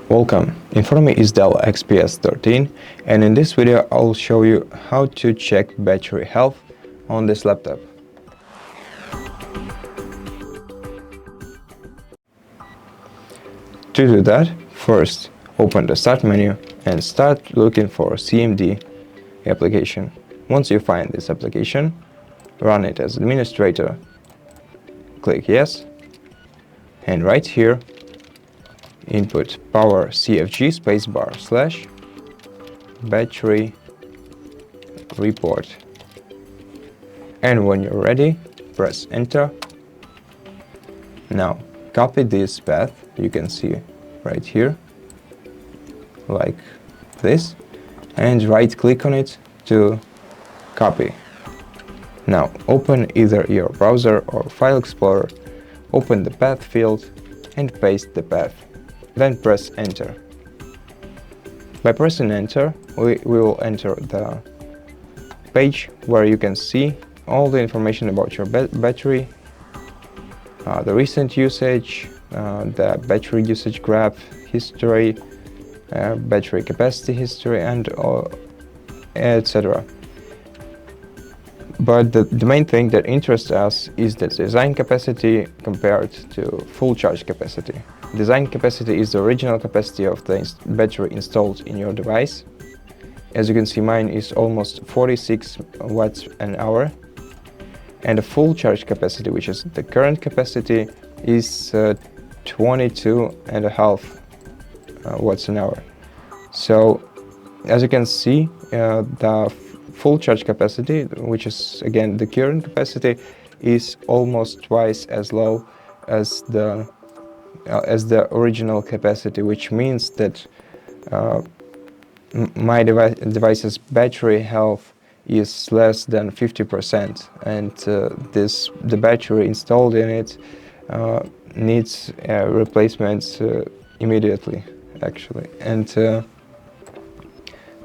Welcome, in front of me is DELL XPS 13, and in this video I'll show you how to check battery health on this laptop. To do that, first open the Start menu and start looking for CMD application. Once you find this application, run it as administrator, click Yes, and right here input power cfg spacebar / battery report, and when you're ready, press enter. Now copy this path, you can see right here, like this, and right click on it to copy. Now open either your browser or file explorer, open the path field and paste the path. Then press enter. By pressing enter, we will enter the page where you can see all the information about your battery, the recent usage, the battery usage graph history, battery capacity history, and etc. But the main thing that interests us is the design capacity compared to full charge capacity. Design capacity is the original capacity of the battery installed in your device. As you can see, mine is almost 46 watts an hour. And the full charge capacity, which is the current capacity, is 22.5 watts an hour. So, as you can see, the full charge capacity, which is again the current capacity, is almost twice as low as the original capacity, which means that my device's battery health is less than 50%, and the battery installed in it needs replacements immediately, actually. And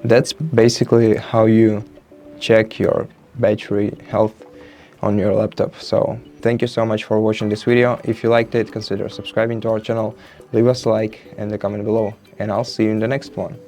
that's basically how you check your battery health on your laptop. So thank you so much for watching this video. If you liked it, consider subscribing to our channel, leave us a like and a comment below, and I'll see you in the next one.